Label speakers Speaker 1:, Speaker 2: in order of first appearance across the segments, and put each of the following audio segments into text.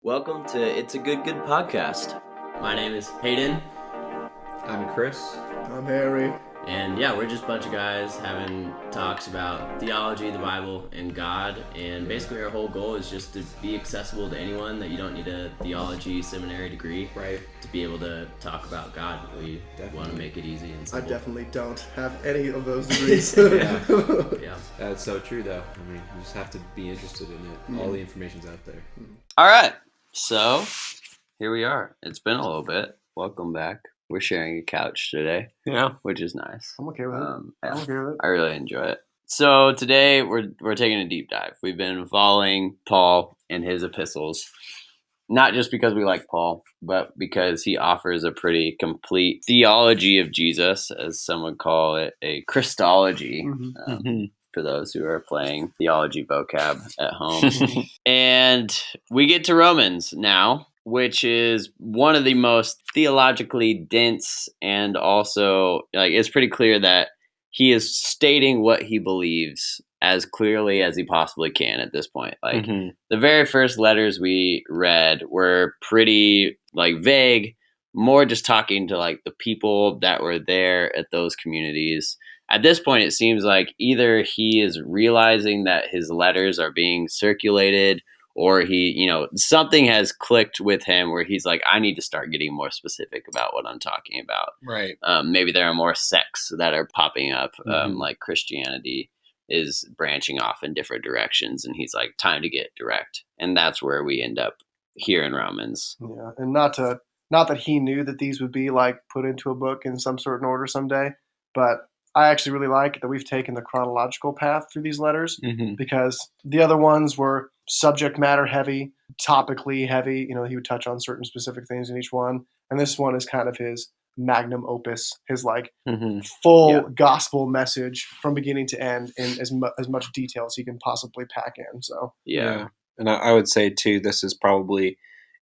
Speaker 1: Welcome to It's a Good podcast. My name is Hayden.
Speaker 2: I'm Chris.
Speaker 3: I'm Harry.
Speaker 1: And yeah, we're just a bunch of guys having talks about theology, the Bible, and God. And basically our whole goal is just to be accessible to anyone, that you don't need a theology seminary degree to be able to talk about God. We want to make it easy and simple.
Speaker 3: I definitely don't have any of those degrees.
Speaker 1: Yeah.
Speaker 2: That's so true, though. I mean, you just have to be interested in it. All the information's out there.
Speaker 1: All right. So here we are. It's been a little bit. Welcome back. We're sharing a couch today.
Speaker 2: Yeah.
Speaker 1: Which is nice.
Speaker 3: I'm okay with it.
Speaker 1: Yeah,
Speaker 3: I'm okay with it.
Speaker 1: I really enjoy it. So today we're taking a deep dive. We've been following Paul and his epistles, not just because we like Paul, but because he offers a pretty complete theology of Jesus, as some would call it, a Christology. For those who are playing theology vocab at home. And we get to Romans now, which is one of the most theologically dense, and also it's pretty clear that he is stating what he believes as clearly as he possibly can at this point. The very first letters we read were pretty vague, more just talking to the people that were there at those communities. At this point, it seems like either he is realizing that his letters are being circulated, or he, something has clicked with him where he's like, I need to start getting more specific about what I'm talking about.
Speaker 2: Right.
Speaker 1: Maybe there are more sects that are popping up, like Christianity is branching off in different directions, and he's like, time to get direct. And that's where we end up here in Romans.
Speaker 3: Yeah, and not that he knew that these would be put into a book in some certain order someday, but I actually really like that we've taken the chronological path through these letters, because the other ones were subject matter heavy, topically heavy. He would touch on certain specific things in each one. And this one is kind of his magnum opus, his full gospel message from beginning to end in as much detail as he can possibly pack in. So
Speaker 2: yeah. And I would say, too, this is probably,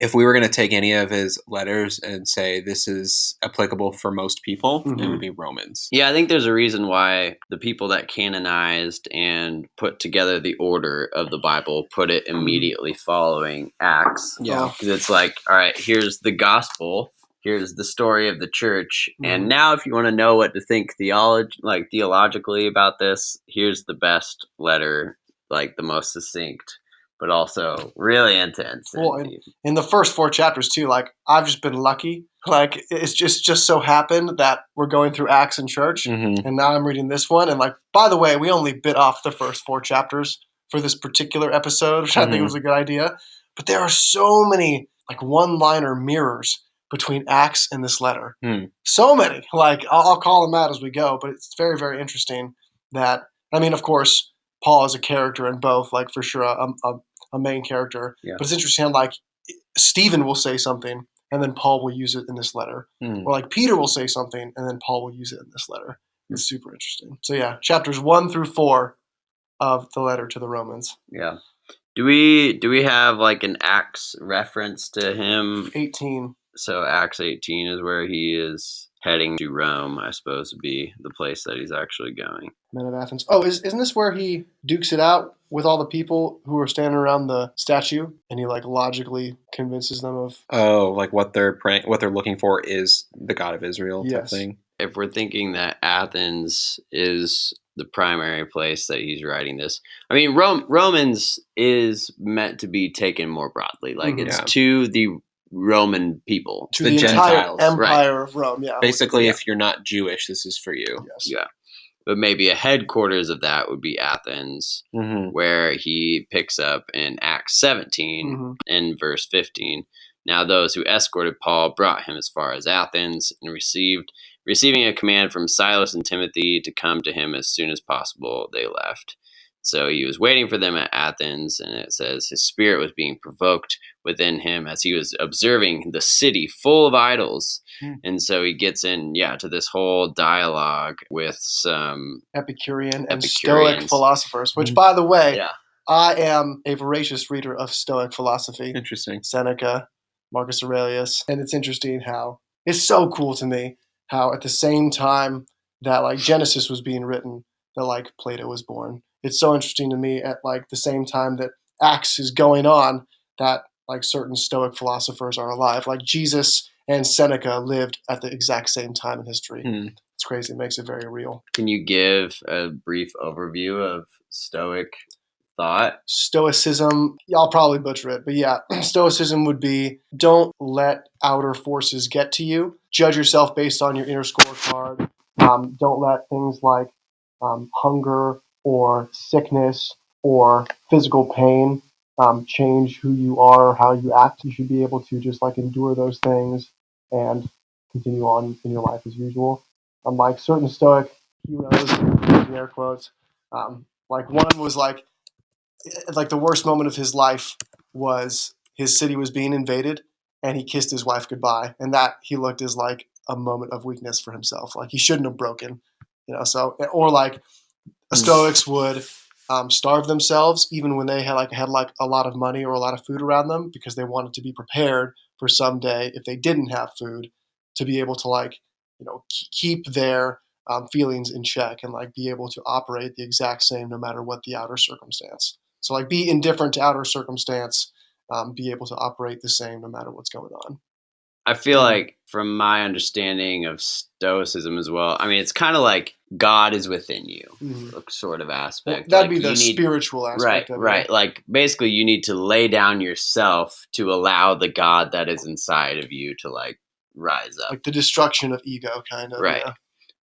Speaker 2: if we were going to take any of his letters and say this is applicable for most people, it would be Romans.
Speaker 1: Yeah, I think there's a reason why the people that canonized and put together the order of the Bible put it immediately following Acts.
Speaker 2: Yeah.
Speaker 1: Because it's all right, here's the gospel, here's the story of the church, and now if you want to know what to think theologically about this, here's the best letter, the most succinct, but also really intense.
Speaker 3: Well, in the first 4 chapters too, I've just been lucky. It's just so happened that we're going through Acts in church, and now I'm reading this one. And by the way, we only bit off the first 4 chapters for this particular episode, which I think was a good idea. But there are so many one-liner mirrors between Acts and this letter. So many. I'll call them out as we go, but it's very, very interesting that, of course, Paul is a character in both, for sure, a main character. Yeah. But it's interesting how, Stephen will say something, and then Paul will use it in this letter. Or, Peter will say something, and then Paul will use it in this letter. It's super interesting. So, yeah, chapters 1 through 4 of the letter to the Romans.
Speaker 1: Yeah. Do we have, an Acts reference to him?
Speaker 3: 18.
Speaker 1: So Acts 18 is where he is heading to Rome, I suppose, would be the place that he's actually going.
Speaker 3: Men of Athens. Oh, isn't this where he dukes it out with all the people who are standing around the statue, and he logically convinces them of?
Speaker 2: Oh, what they're praying, what they're looking for is the God of Israel type thing.
Speaker 1: If we're thinking that Athens is the primary place that he's writing this, Romans is meant to be taken more broadly. It's to the Roman people,
Speaker 3: to the
Speaker 2: Gentiles,
Speaker 3: entire empire of Rome. Yeah,
Speaker 2: basically, if you're not Jewish, this is for you.
Speaker 3: Yes.
Speaker 1: Yeah, but maybe a headquarters of that would be Athens, where he picks up in Acts 17 in verse 15. Now those who escorted Paul brought him as far as Athens, and receiving a command from Silas and Timothy to come to him as soon as possible, they left. So he was waiting for them at Athens, and it says his spirit was being provoked within him as he was observing the city full of idols. And so he gets in, to this whole dialogue with some
Speaker 3: Epicurean and Stoic philosophers, which, by the way, I am a voracious reader of Stoic philosophy.
Speaker 2: Interesting.
Speaker 3: Seneca, Marcus Aurelius. And it's interesting how it's so cool to me how at the same time that Genesis was being written, that Plato was born. It's so interesting to me at the same time that Acts is going on, that like certain Stoic philosophers are alive. Like Jesus and Seneca lived at the exact same time in history. It's crazy. It makes it very real.
Speaker 1: Can you give a brief overview of Stoic thought?
Speaker 3: Stoicism, I'll probably butcher it, but yeah, Stoicism would be don't let outer forces get to you. Judge yourself based on your inner scorecard. Don't let things like hunger or sickness or physical pain change who you are or how you act. You should be able to just like endure those things and continue on in your life as usual. Unlike certain Stoic heroes, using air quotes, like one was like the worst moment of his life was his city was being invaded and he kissed his wife goodbye, and that he looked as like a moment of weakness for himself, like he shouldn't have broken, so or like Stoics would starve themselves even when they had a lot of money or a lot of food around them, because they wanted to be prepared for someday if they didn't have food to be able to keep their feelings in check and like be able to operate the exact same no matter what the outer circumstance. So like be indifferent to outer circumstance, be able to operate the same no matter what's going on.
Speaker 1: I feel like from my understanding of Stoicism as well, I mean, it's kind of like God is within you, sort of aspect.
Speaker 3: Well, that'd
Speaker 1: like
Speaker 3: be the spiritual aspect of it.
Speaker 1: Right. Like basically you need to lay down yourself to allow the God that is inside of you to like rise up.
Speaker 3: Like the destruction of ego, kind of.
Speaker 1: Right.
Speaker 3: Yeah.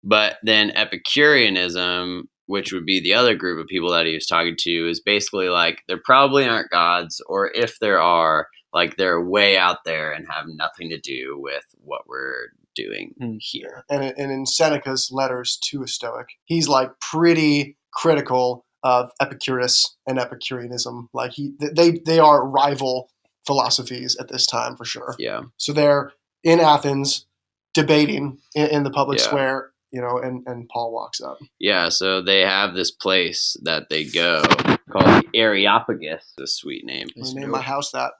Speaker 1: But then Epicureanism, which would be the other group of people that he was talking to, is basically like there probably aren't gods, or if there are, like they're way out there and have nothing to do with what we're doing here.
Speaker 3: And in Seneca's letters to a Stoic, he's like pretty critical of Epicurus and Epicureanism. Like they are rival philosophies at this time for sure.
Speaker 1: Yeah.
Speaker 3: So they're in Athens debating in the public square, and Paul walks up.
Speaker 1: Yeah, so they have this place that they go called the Areopagus. A sweet name.
Speaker 3: I'm gonna name my house that.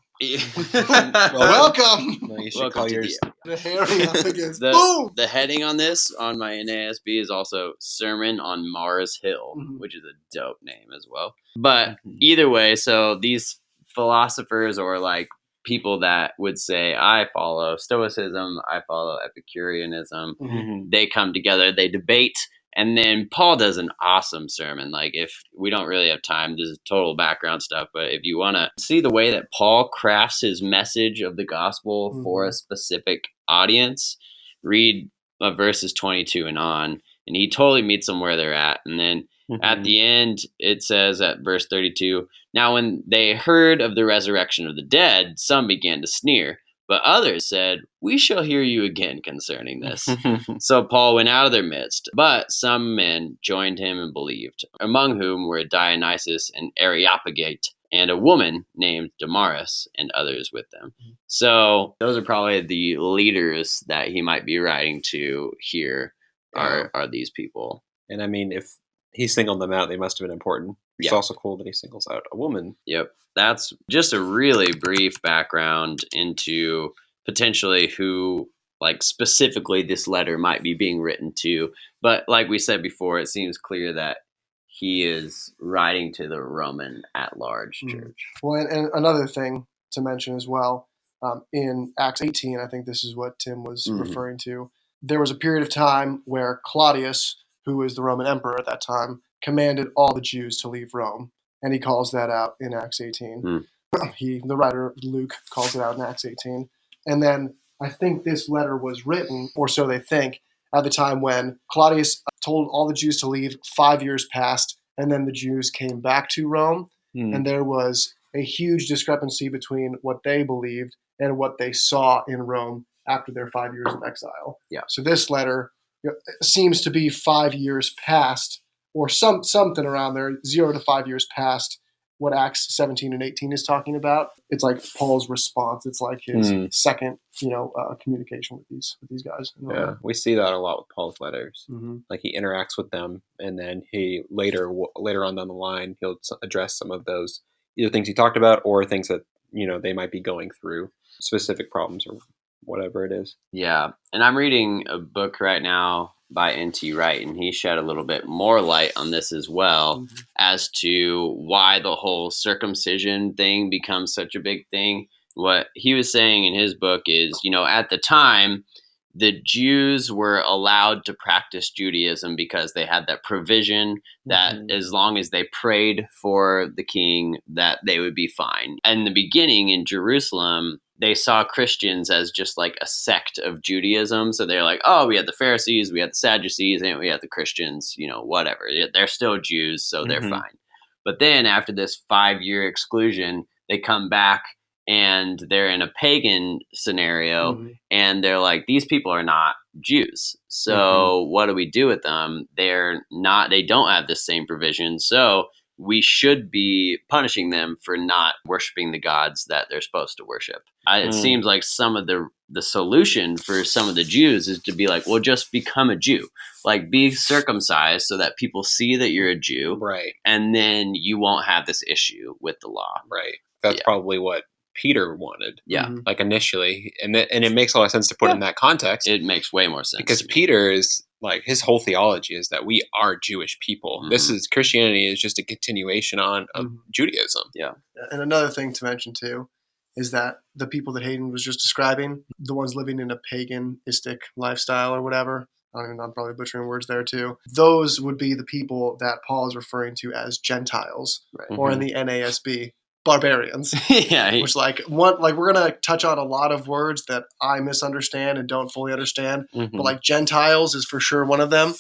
Speaker 2: Welcome. No, you should
Speaker 1: Welcome
Speaker 2: call
Speaker 1: to
Speaker 2: yours
Speaker 3: the Areopagus.
Speaker 1: Boom! The heading on this on my NASB is also Sermon on Mars Hill, which is a dope name as well. But either way, so these philosophers or like people that would say, I follow Stoicism, I follow Epicureanism, they come together, they debate. And then Paul does an awesome sermon. Like, if we don't really have time, this is total background stuff. But if you want to see the way that Paul crafts his message of the gospel for a specific audience, read verses 22 and on. And he totally meets them where they're at. And then at the end, it says at verse 32, now when they heard of the resurrection of the dead, some began to sneer. But others said, we shall hear you again concerning this. So Paul went out of their midst. But some men joined him and believed, among whom were Dionysius and Areopagite, and a woman named Damaris, and others with them. So those are probably the leaders that he might be writing to here are these people.
Speaker 2: And I mean, if he singled them out, they must have been important. It's also cool that he singles out a woman.
Speaker 1: Yep. That's just a really brief background into potentially who, like, specifically this letter might be being written to. But like we said before, it seems clear that he is writing to the Roman at-large church.
Speaker 3: Well, and another thing to mention as well, in Acts 18, I think this is what Tim was referring to, there was a period of time where Claudius, who was the Roman emperor at that time, commanded all the Jews to leave Rome. And he calls that out in Acts 18. The writer Luke calls it out in Acts 18. And then I think this letter was written, or so they think, at the time when Claudius told all the Jews to leave. 5 years passed, and then the Jews came back to Rome. And there was a huge discrepancy between what they believed and what they saw in Rome after their 5 years of exile.
Speaker 1: Yeah.
Speaker 3: So this letter seems to be 5 years past, or something around there, 0 to 5 years past what Acts 17 and 18 is talking about. It's like Paul's response. It's like his second, communication with these guys.
Speaker 2: Yeah, we see that a lot with Paul's letters. Like he interacts with them, and then he later on down the line, he'll address some of those either things he talked about or things that they might be going through, specific problems or whatever it is.
Speaker 1: Yeah, and I'm reading a book right now by N.T. Wright, and he shed a little bit more light on this as well as to why the whole circumcision thing becomes such a big thing. what he was saying in his book is, at the time, the Jews were allowed to practice Judaism because they had that provision that as long as they prayed for the king, that they would be fine. In the beginning in Jerusalem, they saw Christians as just like a sect of Judaism. So they're like, oh, we had the Pharisees, we had the Sadducees, and we had the Christians, whatever. They're still Jews, so they're fine. But then after this 5-year exclusion, they come back and they're in a pagan scenario, and they're like, these people are not Jews. So what do we do with them? They don't have the same provision. So we should be punishing them for not worshiping the gods that they're supposed to worship. It seems like some of the solution for some of the Jews is to be like, well, just become a Jew. Like, be circumcised so that people see that you're a Jew.
Speaker 2: Right.
Speaker 1: And then you won't have this issue with the law.
Speaker 2: Right. That's probably what Peter wanted.
Speaker 1: Yeah.
Speaker 2: Like initially. And it makes a lot of sense to put in that context.
Speaker 1: It makes way more sense.
Speaker 2: Because Peter is like, his whole theology is that we are Jewish people. Christianity is just a continuation of Judaism.
Speaker 1: Yeah.
Speaker 3: And another thing to mention too is that the people that Hayden was just describing, the ones living in a paganistic lifestyle or whatever, I'm probably butchering words there too, those would be the people that Paul is referring to as Gentiles, or in the NASB, barbarians. Which we're gonna touch on a lot of words that I misunderstand and don't fully understand, but like Gentiles is for sure one of them.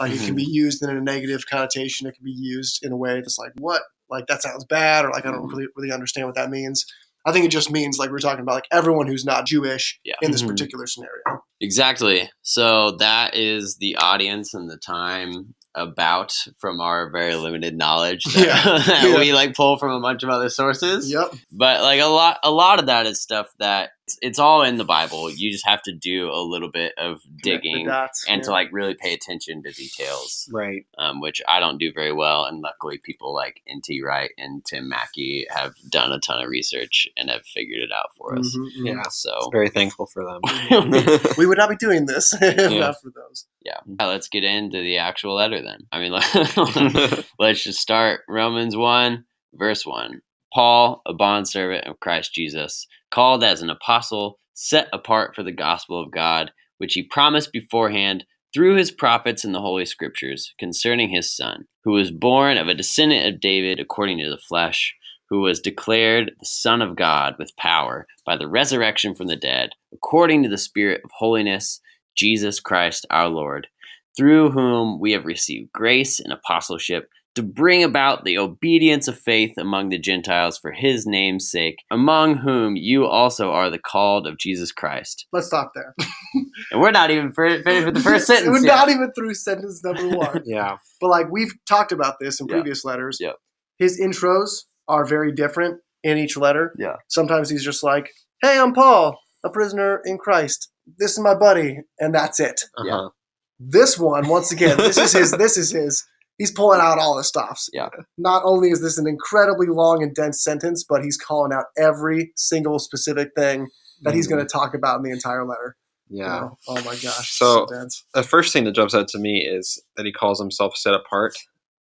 Speaker 3: Like it can be used in a negative connotation. It can be used in a way that's like, what? Like that sounds bad, or like I don't really understand what that means. I think it just means, like we were talking about, like everyone who's not Jewish in this particular scenario.
Speaker 1: Exactly. So that is the audience and the time about from our very limited knowledge that we like pull from a bunch of other sources.
Speaker 3: Yep.
Speaker 1: But like a lot of that is stuff that it's all in the Bible. You just have to do a little bit of digging and to like really pay attention to details.
Speaker 2: Right.
Speaker 1: Which I don't do very well. And luckily people like N.T. Wright and Tim Mackey have done a ton of research and have figured it out for us.
Speaker 2: Yeah.
Speaker 1: So
Speaker 2: very thankful for them.
Speaker 3: We would not be doing this if not for those.
Speaker 1: Yeah. Let's get into the actual letter then. I mean, let's just start Romans 1, verse 1. Paul, a bondservant of Christ Jesus, called as an apostle, set apart for the gospel of God, which he promised beforehand through his prophets in the Holy Scriptures concerning his Son, who was born of a descendant of David according to the flesh, who was declared the Son of God with power by the resurrection from the dead, according to the Spirit of holiness, Jesus Christ our Lord, through whom we have received grace and apostleship to bring about the obedience of faith among the Gentiles for his name's sake, among whom you also are the called of Jesus Christ.
Speaker 3: Let's stop there.
Speaker 1: And we're not even finished with the first sentence.
Speaker 3: We're not even through sentence number 1.
Speaker 2: Yeah.
Speaker 3: But like we've talked about this in previous letters.
Speaker 1: Yeah.
Speaker 3: His intros are very different in each letter.
Speaker 1: Yeah.
Speaker 3: Sometimes he's just like, hey, I'm Paul, a prisoner in Christ. This is my buddy. And that's it.
Speaker 1: Yeah.
Speaker 3: This one, once again, this is his. He's pulling out all the stops.
Speaker 1: Yeah.
Speaker 3: Not only is this an incredibly long and dense sentence, but he's calling out every single specific thing that he's going to talk about in the entire letter.
Speaker 2: Yeah.
Speaker 3: Oh my gosh.
Speaker 2: So
Speaker 3: dense.
Speaker 2: The first thing that jumps out to me is that he calls himself set apart.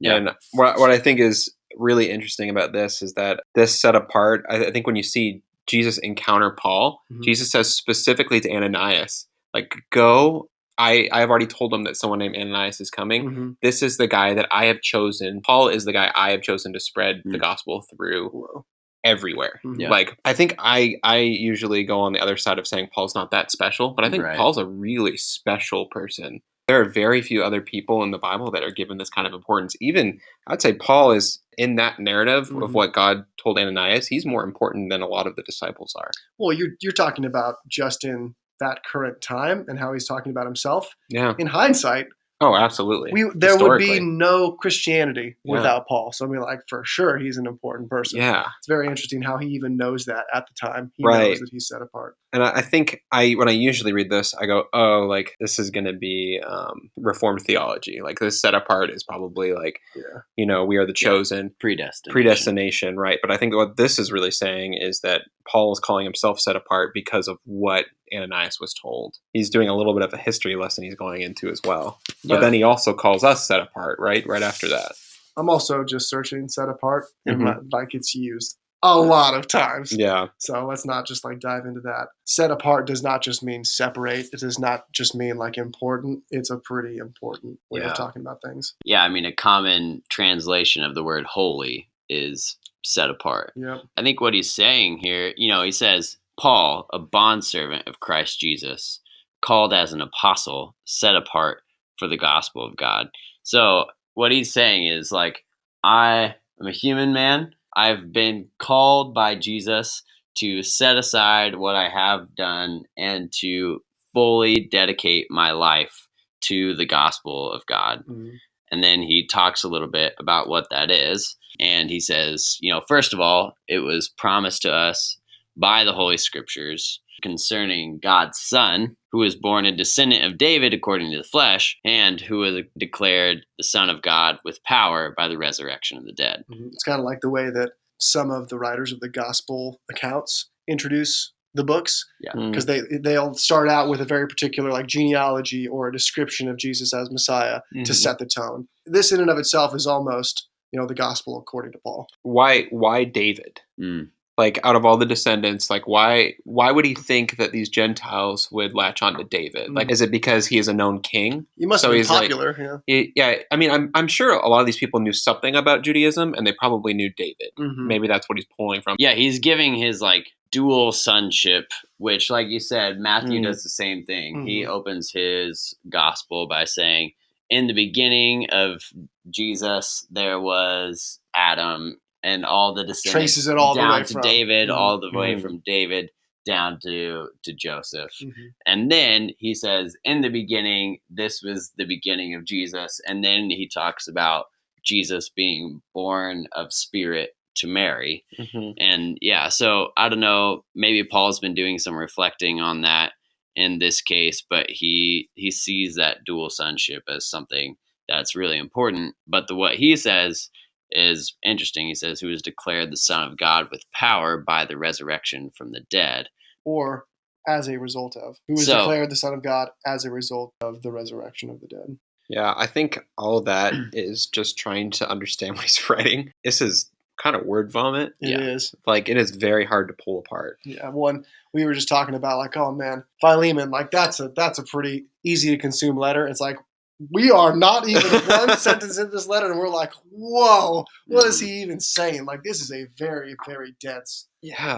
Speaker 1: Yeah.
Speaker 2: And what I think is really interesting about this is that this set apart, I think when you see Jesus encounter Paul, Jesus says specifically to Ananias, like, go. I have already told him that someone named Ananias is coming. This is the guy that I have chosen. Paul is the guy I have chosen to spread the gospel through everywhere.
Speaker 1: Yeah.
Speaker 2: Like, I think I usually go on the other side of saying Paul's not that special, but I think Paul's a really special person. There are very few other people in the Bible that are given this kind of importance. Even, I'd say Paul is in that narrative of what God told Ananias. He's more important than a lot of the disciples are.
Speaker 3: Well, you're talking about just in that current time and how he's talking about himself.
Speaker 2: Yeah.
Speaker 3: In hindsight,
Speaker 2: oh, absolutely.
Speaker 3: There would be no Christianity without Paul. So I mean, like, for sure, he's an important person.
Speaker 2: Yeah.
Speaker 3: It's very interesting how he even knows that at the time. He knows that he's set apart.
Speaker 2: And I think when I usually read this, I go, oh, like, this is going to be Reformed theology. Like, this set apart is probably like, we are the chosen. Predestination, right. But I think what this is really saying is that Paul is calling himself set apart because of what Ananias was told. He's doing a little bit of a history lesson he's going into as well. But then he also calls us set apart, right after that.
Speaker 3: I'm also just searching set apart, and like it's used a lot of times.
Speaker 2: Yeah.
Speaker 3: So let's not just like dive into that. Set apart does not just mean separate. It does not just mean like important. It's a pretty important way of talking about things.
Speaker 1: Yeah, I mean, a common translation of the word holy is set apart.
Speaker 3: Yep.
Speaker 1: I think what he's saying here, he says, Paul, a bondservant of Christ Jesus, called as an apostle, set apart for the gospel of God. So what he's saying is like, I am a human man. I've been called by Jesus to set aside what I have done and to fully dedicate my life to the gospel of God.
Speaker 3: Mm-hmm.
Speaker 1: And then he talks a little bit about what that is. And he says, first of all, it was promised to us by the Holy Scriptures concerning God's Son, who was born a descendant of David according to the flesh, and who was declared the Son of God with power by the resurrection of the dead.
Speaker 3: Mm-hmm. It's kind of like the way that some of the writers of the gospel accounts introduce the books, because they'll start out with a very particular like genealogy or a description of Jesus as Messiah to set the tone. This in and of itself is almost the gospel according to Paul.
Speaker 2: Why David? Like out of all the descendants, like why would he think that these Gentiles would latch on to David? Like, is it because he is a known king?
Speaker 3: He must be popular.
Speaker 2: Yeah. I mean, I'm sure a lot of these people knew something about Judaism, and they probably knew David.
Speaker 3: Mm-hmm.
Speaker 2: Maybe that's what he's pulling from.
Speaker 1: Yeah, he's giving his like dual sonship, which, like you said, Matthew does the same thing.
Speaker 3: Mm-hmm.
Speaker 1: He opens his gospel by saying, in the beginning of Jesus, there was Adam, and all the descendants
Speaker 3: traces it all
Speaker 1: down
Speaker 3: the way
Speaker 1: to
Speaker 3: from
Speaker 1: David, all the way from David down to Joseph.
Speaker 3: Mm-hmm.
Speaker 1: And then he says, in the beginning, this was the beginning of Jesus. And then he talks about Jesus being born of spirit to Mary. And so I don't know, maybe Paul's been doing some reflecting on that in this case, but he sees that dual sonship as something that's really important. But what he says is interesting. He says, who is declared the Son of God with power by the resurrection from the dead.
Speaker 3: Or as a result of. Who was declared the Son of God as a result of the resurrection of the dead.
Speaker 2: Yeah, I think all of that is just trying to understand what he's writing. This is kind of word vomit.
Speaker 3: It is.
Speaker 2: Like, it is very hard to pull apart.
Speaker 3: Yeah, one, we were just talking about like, oh man, Philemon, like that's a pretty easy to consume letter. It's like, we are not even one sentence in this letter, and we're like, whoa, what is he even saying? Like, this is a very, very dense,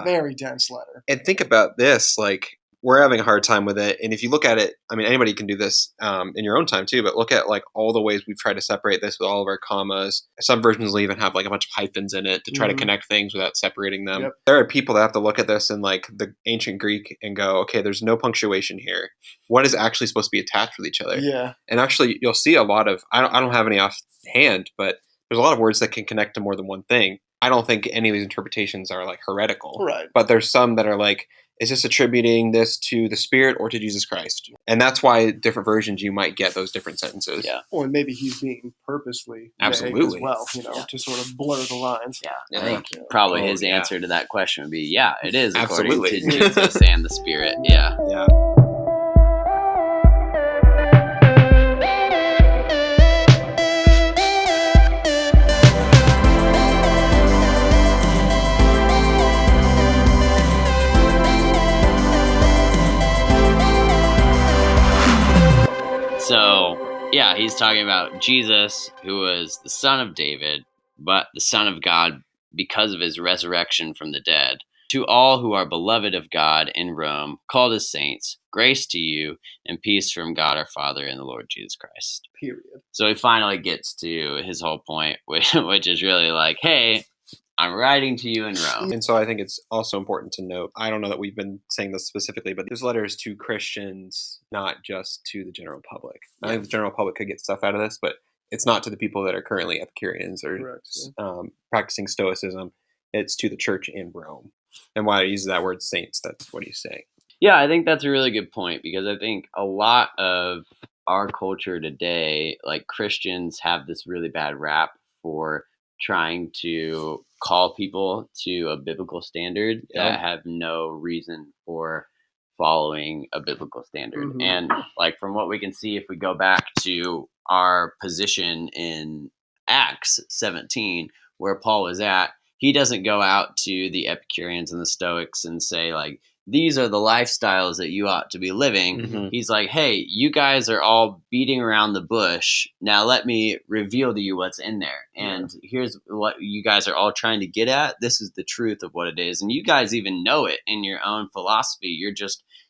Speaker 3: very dense letter.
Speaker 2: And think about this, like, we're having a hard time with it. And if you look at it, I mean, anybody can do this in your own time too, but look at like all the ways we've tried to separate this with all of our commas. Some versions will even have like a bunch of hyphens in it to try to connect things without separating them.
Speaker 3: Yep.
Speaker 2: There are people that have to look at this in like the ancient Greek and go, okay, there's no punctuation here. What is actually supposed to be attached with each other?
Speaker 3: Yeah.
Speaker 2: And actually you'll see a lot of, I don't have any offhand, but there's a lot of words that can connect to more than one thing. I don't think any of these interpretations are like heretical.
Speaker 3: Right.
Speaker 2: But there's some that are like, is this attributing this to the Spirit or to Jesus Christ? And that's why different versions you might get those different sentences.
Speaker 1: Yeah.
Speaker 3: Well, and maybe he's being purposely
Speaker 2: absolutely
Speaker 3: as well, to sort of blur the lines.
Speaker 1: Yeah. I think probably his answer to that question would be, it is according
Speaker 2: absolutely
Speaker 1: to Jesus and the Spirit. Yeah.
Speaker 2: Yeah.
Speaker 1: So, he's talking about Jesus, who was the son of David, but the Son of God because of his resurrection from the dead. To all who are beloved of God in Rome, called as saints, grace to you and peace from God our Father and the Lord Jesus Christ.
Speaker 3: Period.
Speaker 1: So he finally gets to his whole point, which is really like, hey, I'm writing to you in Rome.
Speaker 2: And so I think it's also important to note, I don't know that we've been saying this specifically, but this letter is to Christians, not just to the general public. I think the general public could get stuff out of this, but it's not to the people that are currently Epicureans or practicing Stoicism. It's to the church in Rome. And why I use that word saints, that's what he's saying.
Speaker 1: Yeah, I think that's a really good point, because I think a lot of our culture today, like Christians have this really bad rap for trying to call people to a biblical standard that have no reason for following a biblical standard.
Speaker 3: Mm-hmm.
Speaker 1: And like from what we can see, if we go back to our position in Acts 17, where Paul was at, he doesn't go out to the Epicureans and the Stoics and say, like, these are the lifestyles that you ought to be living.
Speaker 2: Mhm.
Speaker 1: He's like, hey, you guys are all beating around the bush. Now let me reveal to you what's in there. And here's what you guys are all trying to get at. This is the truth of what it is. And you guys even know it in your own philosophy.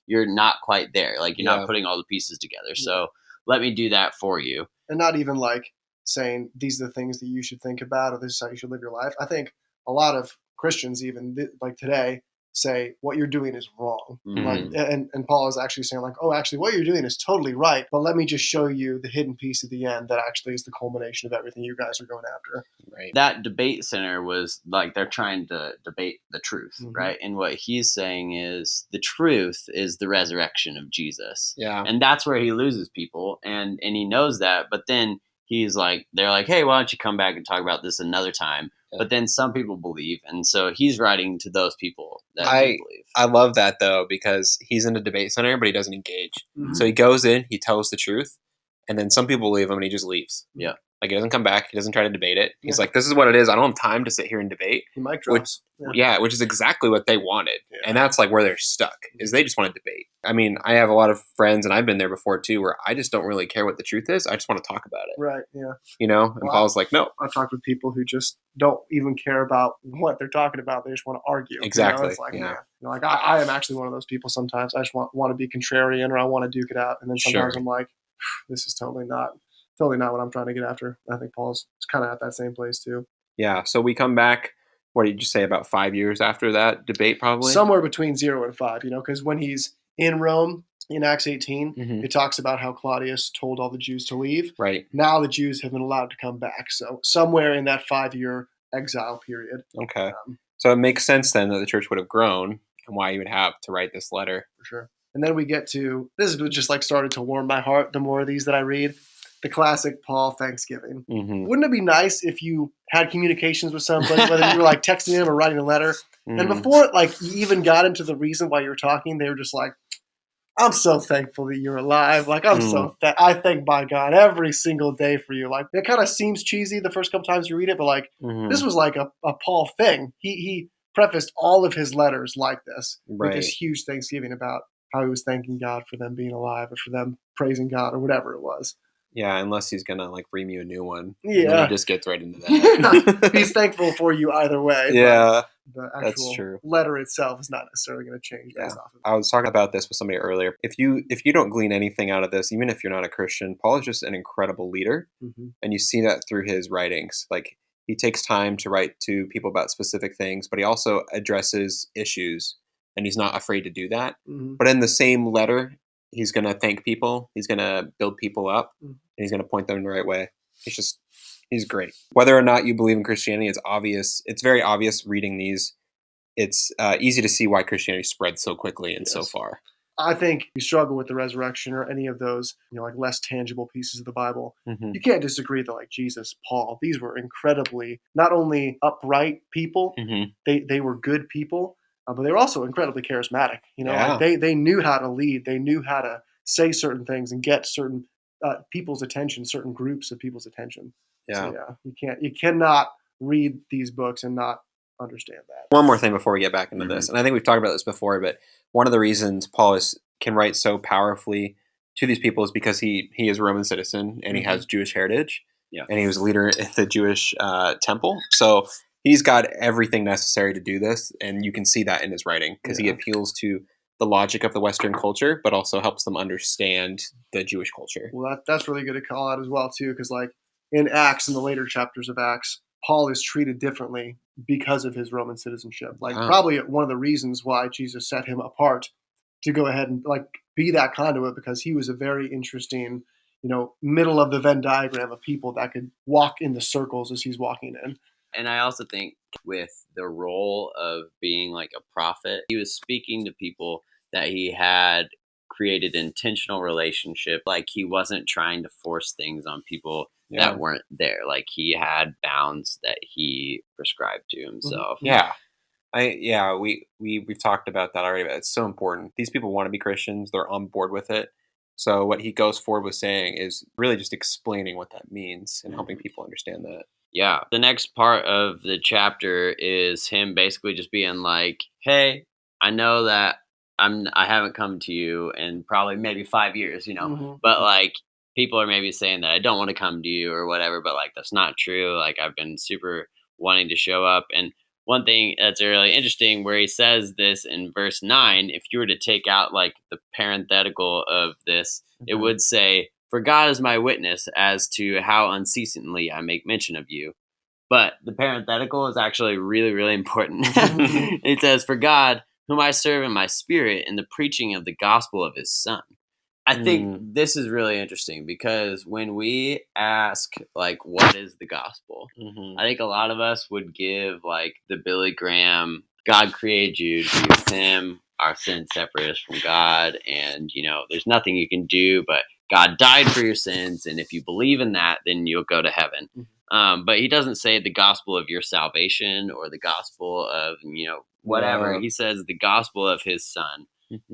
Speaker 1: You're not quite there. Like, you're not putting all the pieces together. So let me do that for you.
Speaker 3: And not even like saying these are the things that you should think about, or this is how you should live your life. I think a lot of Christians, even like today, say what you're doing is wrong.
Speaker 1: Mhm.
Speaker 3: Like, and Paul is actually saying, like, oh, actually, what you're doing is totally right, but let me just show you the hidden piece at the end that actually is the culmination of everything you guys are going after.
Speaker 2: Right.
Speaker 1: That debate center was like they're trying to debate the truth,
Speaker 3: Mhm.
Speaker 1: right? And what he's saying is the truth is the resurrection of Jesus.
Speaker 2: Yeah.
Speaker 1: And that's where he loses people, and he knows that, but then he's like, they're like, hey, why don't you come back and talk about this another time?
Speaker 2: Yeah.
Speaker 1: But then some people believe, and so he's writing to those people that do believe.
Speaker 2: I love that, though, because he's in a debate center, but he doesn't engage.
Speaker 3: Mhm.
Speaker 2: So he goes in, he tells the truth, and then some people believe him, and he just leaves.
Speaker 1: Yeah.
Speaker 2: Like, he doesn't come back. He doesn't try to debate it. He's
Speaker 3: Yeah.
Speaker 2: like, this is what it is. I don't have time to sit here and debate.
Speaker 3: He mic drops.
Speaker 2: Which is exactly what they wanted.
Speaker 3: Yeah.
Speaker 2: And that's like where they're stuck, is they just want to debate. I mean, I have a lot of friends, and I've been there before too, where I just don't really care what the truth is. I just want to talk about it.
Speaker 3: Right, yeah.
Speaker 2: You know? And
Speaker 3: Well,
Speaker 2: Paul's like, no.
Speaker 3: I've talked with people who just don't even care about what they're talking about. They just want to argue.
Speaker 2: Exactly.
Speaker 3: You know? It's like,
Speaker 2: Yeah.
Speaker 3: man. You know, like I am actually one of those people sometimes. I just want to be contrarian, or I want to duke it out. And then sometimes
Speaker 2: Sure.
Speaker 3: I'm like, this is totally not what I'm trying to get after. I think Paul's kind of at that same place too.
Speaker 2: Yeah. So we come back, what did you say, about 5 years after that debate, probably?
Speaker 3: Somewhere between 0 and 5, because when he's in Rome in Acts 18,
Speaker 2: Mhm.
Speaker 3: it talks about how Claudius told all the Jews to leave.
Speaker 2: Right.
Speaker 3: Now the Jews have been allowed to come back. So somewhere in that 5-year exile period.
Speaker 2: Okay. So it makes sense then that the church would have grown, and why you would have to write this letter.
Speaker 3: For sure. And then we get to, this is what just like started to warm my heart the more of these that I read, the classic Paul Thanksgiving.
Speaker 2: Mhm.
Speaker 3: Wouldn't it be nice if you had communications with somebody, whether you were like texting them or writing a letter, and
Speaker 2: Mhm.
Speaker 3: before like you even got into the reason why you were talking, they were just like, I'm so thankful that you're alive. Like, I thank by God every single day for you. Like, it kind of seems cheesy the first couple times you read it, but like,
Speaker 2: Mhm.
Speaker 3: this was like a Paul thing. He prefaced all of his letters like this with this
Speaker 2: Right.
Speaker 3: huge Thanksgiving about how he was thanking God for them being alive, or for them praising God, or whatever it was.
Speaker 2: Yeah, unless he's gonna like ream you a new one. And
Speaker 3: Yeah.
Speaker 2: then he just gets right into that.
Speaker 3: He's thankful for you either way.
Speaker 2: Yeah.
Speaker 3: But the
Speaker 2: That's
Speaker 3: actual
Speaker 2: true.
Speaker 3: letter itself is not necessarily going to change based
Speaker 2: Yeah.
Speaker 3: off of it.
Speaker 2: I was talking about this with somebody earlier. If you don't glean anything out of this, even if you're not a Christian, Paul is just an incredible leader,
Speaker 3: Mm-hmm.
Speaker 2: and you see that through his writings. Like, he takes time to write to people about specific things, but he also addresses issues, and he's not afraid to do that.
Speaker 3: Mm-hmm.
Speaker 2: But in the same letter, he's going to thank people, he's going to build people up, and he's going to point them in the right way. He's great. Whether or not you believe in Christianity, it's obvious. It's very obvious reading these. It's easy to see why Christianity spread so quickly and so
Speaker 3: Yes.
Speaker 2: far.
Speaker 3: I think you struggle with the resurrection or any of those, like less tangible pieces of the Bible.
Speaker 2: Mm-hmm.
Speaker 3: You can't disagree that like Jesus, Paul, these were incredibly not only upright people,
Speaker 2: Mm-hmm.
Speaker 3: they were good people, but they were also incredibly charismatic.
Speaker 2: Yeah.
Speaker 3: Like they knew how to lead, they knew how to say certain things and get certain people's attention, certain groups of people's attention.
Speaker 2: Yeah.
Speaker 3: So you cannot read these books and not understand that.
Speaker 2: One more thing before we get back into
Speaker 1: Mm-hmm.
Speaker 2: this, and I think we've talked about this before, but one of the reasons Paul can write so powerfully to these people is because he is a Roman citizen and he has Jewish heritage.
Speaker 1: Yeah.
Speaker 2: And he was a leader in the Jewish temple. So he's got everything necessary to do this, and you can see that in his writing because he appeals to the logic of the Western culture, but also helps them understand the Jewish culture.
Speaker 3: Well, that's really good to call out as well, too, because like in Acts, in the later chapters of Acts, Paul is treated differently because of his Roman citizenship. Like probably one of the reasons why Jesus set him apart to go ahead and like be that conduit, because he was a very interesting, middle of the Venn diagram of people that could walk in the circles as he's walking in.
Speaker 1: And I also think with the role of being like a prophet, he was speaking to people that he had created intentional relationship. Like, he wasn't trying to force things on people that weren't there. Like, he had bounds that he prescribed to himself.
Speaker 2: Yeah. We've talked about that already, but it's so important. These people want to be Christians. They're on board with it. So what he goes forward with saying is really just explaining what that means and helping people understand that.
Speaker 1: Yeah. The next part of the chapter is him basically just being like, "Hey, I know that I haven't come to you in probably maybe 5 years, but like people are maybe saying that I don't want to come to you or whatever, but like that's not true. Like I've been super wanting to show up." And one thing that's really interesting where he says this in verse 9, if you were to take out like the parenthetical of this, it would say, "For God is my witness as to how unceasingly I make mention of you." But the parenthetical is actually really, really important. It says, "For God, whom I serve in my spirit in the preaching of the gospel of his Son." I think this is really interesting because when we ask, like, what is the gospel? I think a lot of us would give, like, the Billy Graham, God created you to be with him, our sins separate us from God, and, there's nothing you can do, but God died for your sins, and if you believe in that, then you'll go to heaven. But he doesn't say the gospel of your salvation or the gospel of, whatever.
Speaker 2: Yeah.
Speaker 1: He says the gospel of his Son.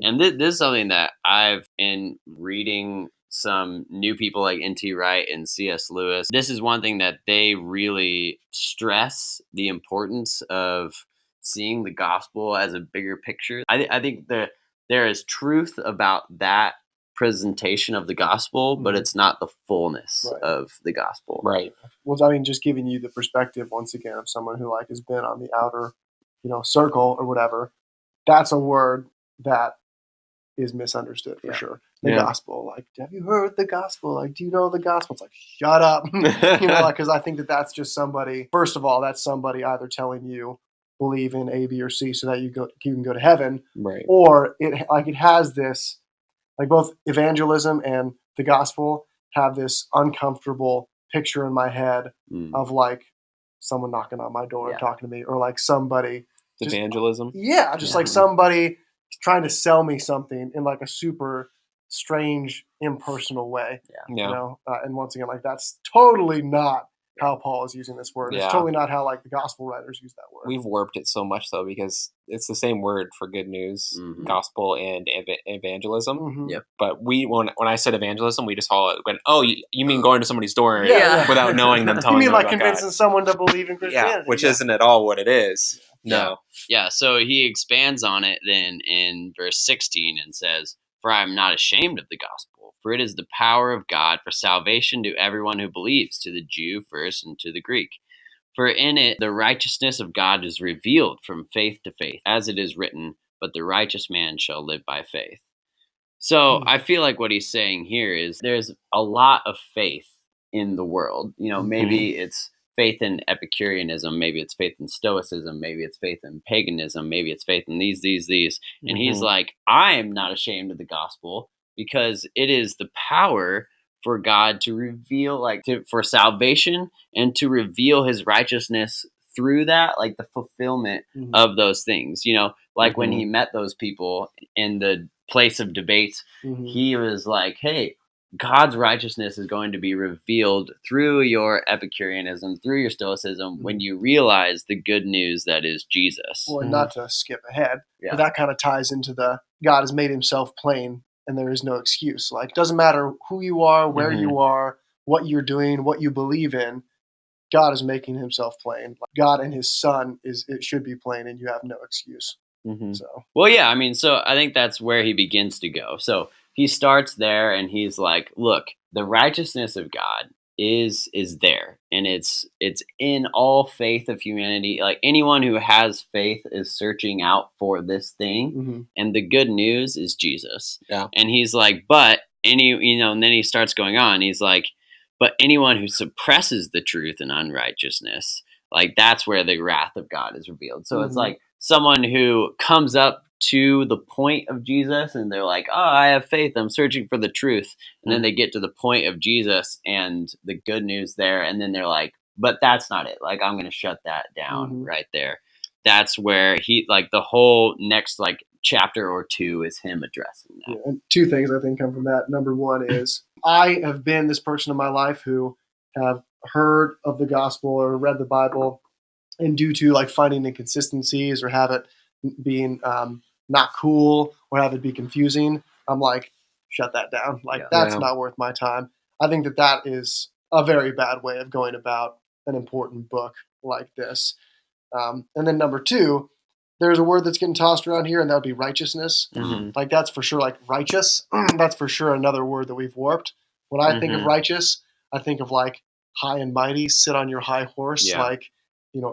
Speaker 1: And this is something that I've, in reading some new people like N.T. Wright and C.S. Lewis, this is one thing that they really stress the importance of seeing the gospel as a bigger picture. I think there is truth about that presentation of the gospel, but it's not the fullness of the gospel.
Speaker 2: Right.
Speaker 3: Well, I mean, just giving you the perspective once again of someone who like has been on the outer, circle or whatever. That's a word that is misunderstood for sure. The gospel, like, have you heard the gospel? Like, do you know the gospel? It's like, shut up, because I think that's just somebody. First of all, that's somebody either telling you believe in A, B, or C so that you can go to heaven,
Speaker 2: Right.
Speaker 3: or it has this, like both evangelism and the gospel have this uncomfortable picture in my head of like someone knocking on my door and talking to me, or like somebody
Speaker 2: evangelism.
Speaker 3: Just like somebody trying to sell me something in like a super strange, impersonal way. And once again, like that's totally not how Paul is using this word. It's totally not how like the gospel writers use that word.
Speaker 2: We've warped it so much though, because it's the same word for good news, gospel, and evangelism.
Speaker 1: Yep.
Speaker 2: But when I said evangelism, we just went, "Oh, you mean going to somebody's door without knowing them, telling
Speaker 3: you mean
Speaker 2: them
Speaker 3: like
Speaker 2: about
Speaker 3: convincing
Speaker 2: God.
Speaker 3: someone to believe in Christianity?
Speaker 2: Which isn't at all what it is. No.
Speaker 1: Yeah, so he expands on it then in verse 16 and says, "For I am not ashamed of the gospel, for it is the power of God for salvation to everyone who believes, to the Jew first and to the Greek. For in it the righteousness of God is revealed from faith to faith, as it is written, but the righteous man shall live by faith." So I feel like what he's saying here is there's a lot of faith in the world. Maybe it's faith in Epicureanism, maybe it's faith in Stoicism, maybe it's faith in paganism, maybe it's faith in these. And he's like, I am not ashamed of the gospel because it is the power for God to reveal, for salvation and to reveal his righteousness through that, like the fulfillment of those things. When he met those people in the place of debate, he was like, hey, God's righteousness is going to be revealed through your Epicureanism, through your Stoicism, when you realize the good news that is Jesus.
Speaker 3: Well, not to skip ahead, but that kind of ties into the God has made himself plain and there is no excuse. Like, it doesn't matter who you are, where you are, what you're doing, what you believe in, God is making himself plain. God and his Son it should be plain, and you have no excuse. So,
Speaker 1: well, yeah, I mean, so I think that's where he begins to go. So he starts there, and he's like, "Look, the righteousness of God is there, and it's in all faith of humanity. Like anyone who has faith is searching out for this thing, and the good news is Jesus."
Speaker 2: Yeah,
Speaker 1: and he's like, "But and then he starts going on. He's like, "But anyone who suppresses the truth and unrighteousness, like that's where the wrath of God is revealed." So it's like someone who comes up to the point of Jesus and they're like, "Oh, I have faith. I'm searching for the truth." And then they get to the point of Jesus and the good news there. And then they're like, "But that's not it. Like, I'm going to shut that down right there." That's where he, like, the whole next, like, chapter or two is him addressing that.
Speaker 3: Yeah, and two things I think come from that. Number one is I have been this person in my life who have heard of the gospel or read the Bible, and due to like finding inconsistencies or have it being not cool or have it be confusing, I'm like, shut that down. Like that's not worth my time. I think that is a very bad way of going about an important book like this. And then number 2, there's a word that's getting tossed around here, and that would be righteousness. Like that's for sure, like righteous. That's for sure another word that we've warped. When I think of righteous, I think of like high and mighty, sit on your high horse, like,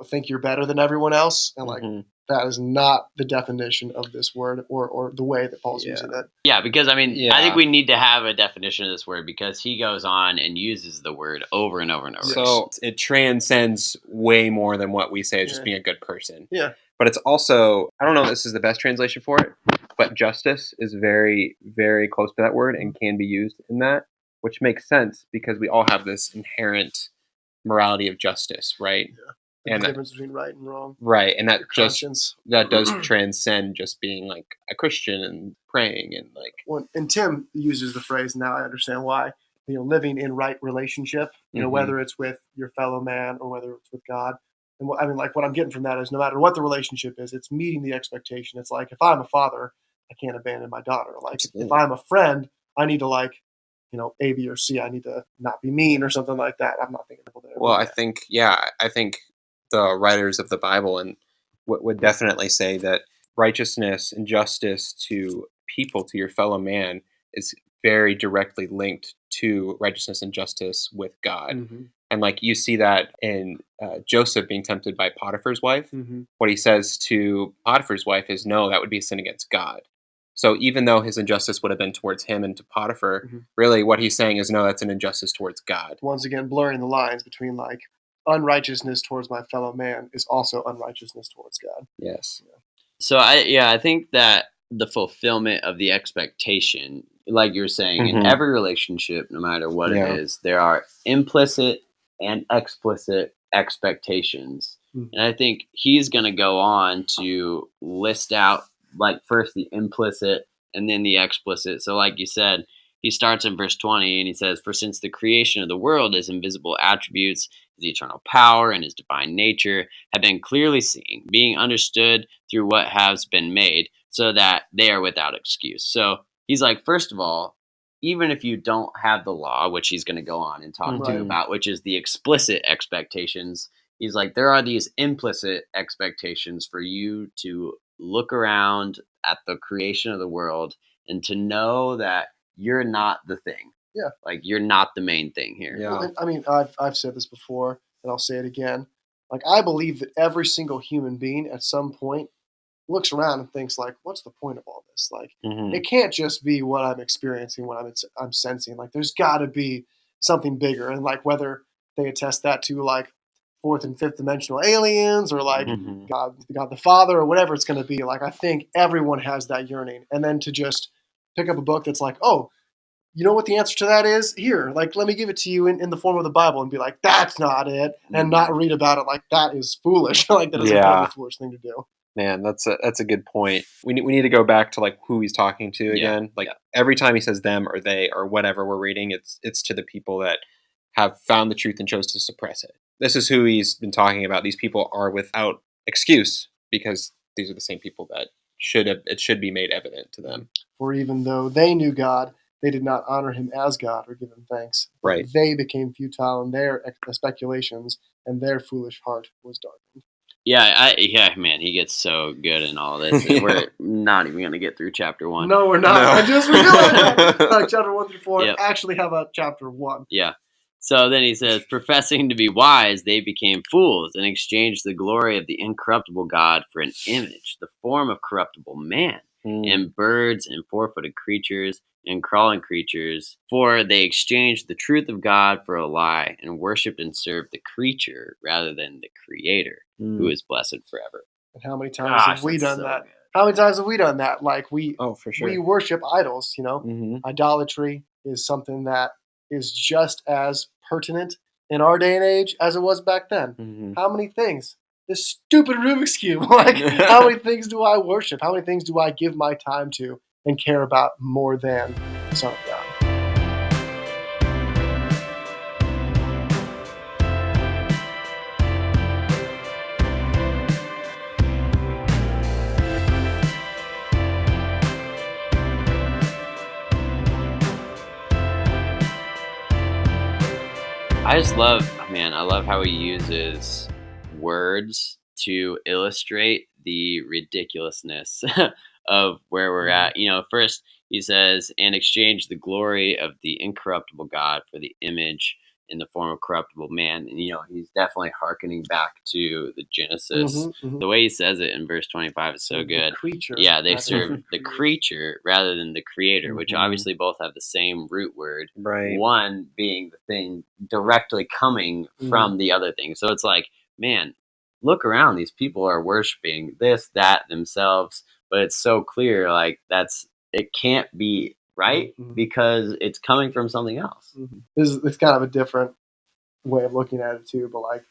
Speaker 3: think you're better than everyone else. And like, that is not the definition of this word or the way that Paul's using it.
Speaker 1: Yeah, because I think we need to have a definition of this word because he goes on and uses the word over and over and over.
Speaker 2: So it transcends way more than what we say as just being a good person.
Speaker 3: Yeah.
Speaker 2: But it's also, I don't know if this is the best translation for it, but justice is very, very close to that word and can be used in that, which makes sense because we all have this inherent morality of justice, right?
Speaker 3: Yeah. And the difference between right and wrong.
Speaker 2: Right. And that
Speaker 3: conscience.
Speaker 2: That does transcend just being like a Christian and praying and like.
Speaker 3: Well, and Tim uses the phrase, now I understand why, living in right relationship, whether it's with your fellow man or whether it's with God. And what I'm getting from that is no matter what the relationship is, it's meeting the expectation. It's like, if I'm a father, I can't abandon my daughter. Like, if I'm a friend, I need to like, A, B, or C. I need to not be mean or something like that. I'm not thinking of that.
Speaker 2: Well, I think the writers of the Bible and would definitely say that righteousness and justice to people, to your fellow man, is very directly linked to righteousness and justice with God. And like you see that in Joseph being tempted by Potiphar's wife. What he says to Potiphar's wife is, no, that would be a sin against God. So even though his injustice would have been towards him and to Potiphar, really what he's saying is, no, that's an injustice towards God.
Speaker 3: Once again, blurring the lines between like unrighteousness towards my fellow man is also unrighteousness towards God.
Speaker 2: Yes.
Speaker 1: So I think that the fulfillment of the expectation, like you're saying, in every relationship, no matter what it is, there are implicit and explicit expectations. And I think he's going to go on to list out like first the implicit and then the explicit. So like you said, he starts in verse 20 and he says, "For since the creation of the world, his invisible attributes, his eternal power and his divine nature have been clearly seen, being understood through what has been made, so that they are without excuse." So he's like, first of all, even if you don't have the law, which he's going to go on and talk to you about, which is the explicit expectations, he's like, there are these implicit expectations for you to look around at the creation of the world and to know that you're not the thing.
Speaker 3: Yeah.
Speaker 1: Like, you're not the main thing here.
Speaker 3: Yeah. Well, I've said this before, and I'll say it again. Like, I believe that every single human being at some point looks around and thinks, like, what's the point of all this? Like, it can't just be what I'm experiencing, what I'm sensing. Like, there's got to be something bigger. And, like, whether they attest that to, like, fourth and fifth dimensional aliens or, like, God the Father or whatever it's going to be. Like, I think everyone has that yearning. And then to just pick up a book that's like, oh, you know what the answer to that is? Here, like, let me give it to you in the form of the Bible and be like, that's not it. And not read about it like that is foolish. Like, that is a foolish thing to do.
Speaker 2: Man, that's a good point. We need to go back to like who he's talking to again. Like every time he says them or they or whatever we're reading, it's to the people that have found the truth and chose to suppress it. This is who he's been talking about. These people are without excuse because these are the same people that it should be made evident to them.
Speaker 3: For even though they knew God, they did not honor him as God or give him thanks.
Speaker 2: Right.
Speaker 3: They became futile in their speculations, and their foolish heart was darkened.
Speaker 1: Yeah, man, he gets so good in all this. We're not even going to get through chapter 1.
Speaker 3: No, we're not. No. I just realized that. Like chapter 1 through 4 actually have a chapter 1.
Speaker 1: Yeah. So then he says, "Professing to be wise, they became fools and exchanged the glory of the incorruptible God for an image, the form of corruptible man, and birds and four-footed creatures and crawling creatures. For they exchanged the truth of God for a lie and worshipped and served the creature rather than the Creator, who is blessed forever."
Speaker 3: And how many times have we done that? Good. How many times have we done that? Like
Speaker 2: for sure.
Speaker 3: We worship idols, Idolatry is something that is just as pertinent in our day and age as it was back then. How many things? This stupid Rubik's Cube. Like, how many things do I worship? How many things do I give my time to and care about more than the Son of God?
Speaker 1: I love how he uses words to illustrate the ridiculousness of where we're at. First he says, and exchange the glory of the incorruptible God for the image in the form of corruptible man. And, he's definitely hearkening back to the Genesis. The way he says it in verse 25 is so good.
Speaker 3: Creature.
Speaker 1: Yeah, they serve the creature rather than the creator, which obviously both have the same root word.
Speaker 2: Right.
Speaker 1: One being the thing directly coming from the other thing. So it's like, man, look around. These people are worshiping this, that, themselves. But it's so clear, like, it can't be right because it's coming from something else.
Speaker 3: It's kind of a different way of looking at it too, but like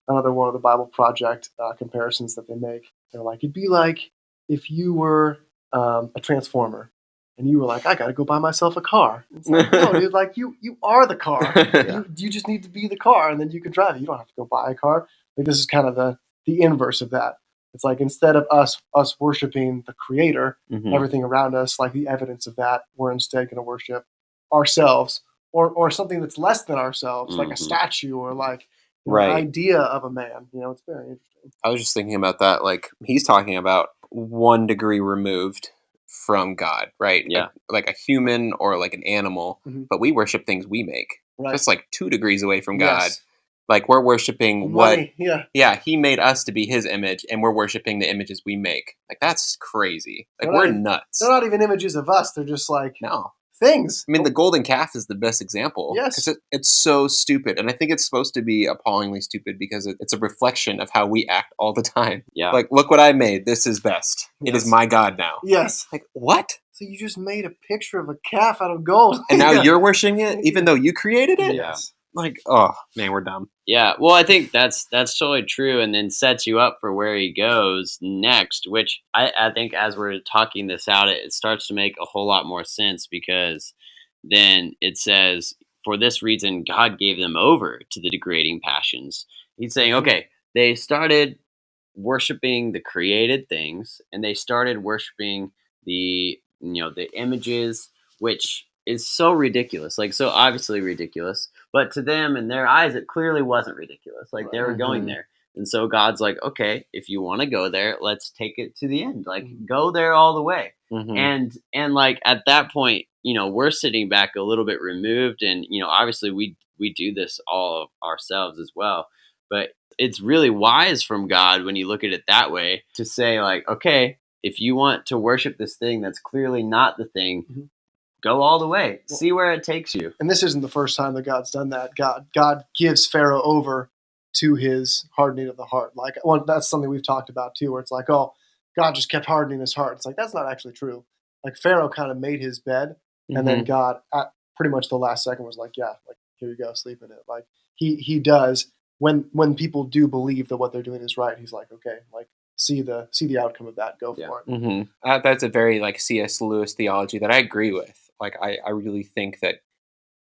Speaker 3: another one of the Bible Project comparisons that they make, they're like, it'd be like if you were a transformer and you were like, I got to go buy myself a car. It's like, no, dude, like you are the car. You just need to be the car, and then you can drive it. You don't have to go buy a car. Like, this is kind of the inverse of that. It's like instead of us worshiping the Creator, everything around us, like the evidence of that, we're instead going to worship ourselves or something that's less than ourselves, like a statue or like an idea of a man. It's very interesting.
Speaker 2: I was just thinking about that. Like, he's talking about 1 degree removed from God, right?
Speaker 1: Yeah.
Speaker 2: Like a human or like an animal, but we worship things we make.
Speaker 3: Right.
Speaker 2: Just like 2 degrees away from God.
Speaker 3: Yes.
Speaker 2: Like, we're worshiping
Speaker 3: Money,
Speaker 2: yeah, he made us to be his image, and we're worshiping the images we make. Like, that's crazy. Like, we're nuts.
Speaker 3: They're not even images of us. They're just like things.
Speaker 2: I mean, the golden calf is the best example.
Speaker 3: Yes.
Speaker 2: Because it's so stupid. And I think it's supposed to be appallingly stupid because it's a reflection of how we act all the time.
Speaker 1: Yeah.
Speaker 2: Like, look what I made. This is best.
Speaker 3: Yes.
Speaker 2: It is my God now.
Speaker 3: Yes.
Speaker 2: Like, what?
Speaker 3: So you just made a picture of a calf out of gold.
Speaker 2: And now you're worshiping it, even though you created it?
Speaker 3: Yes.
Speaker 2: Like, oh, man, we're dumb.
Speaker 1: Yeah, well, I think that's totally true, and then sets you up for where he goes next, which I think as we're talking this out, it starts to make a whole lot more sense, because then it says, for this reason, God gave them over to the degrading passions. He's saying, okay, they started worshiping the created things, and they started worshiping the images, which is so ridiculous, like so obviously ridiculous, but to them in their eyes it clearly wasn't ridiculous, like they were going there. And so God's like, okay, if you want to go there, let's take it to the end, like go there all the way. And like at that point, we're sitting back a little bit removed, and obviously we do this all ourselves as well, but it's really wise from God when you look at it that way to say, like, okay, if you want to worship this thing that's clearly not the thing, go all the way. See where it takes you.
Speaker 3: And this isn't the first time that God's done that. God gives Pharaoh over to his hardening of the heart. Like, that's something we've talked about too, where it's like, oh, God just kept hardening his heart. It's like, that's not actually true. Like, Pharaoh kind of made his bed, and then God at pretty much the last second was like, yeah, like, here you go, sleep in it. Like, he does when people do believe that what they're doing is right. He's like, okay, like, see the outcome of that. Go for it.
Speaker 2: That's a very like C.S. Lewis theology that I agree with. Like, I really think that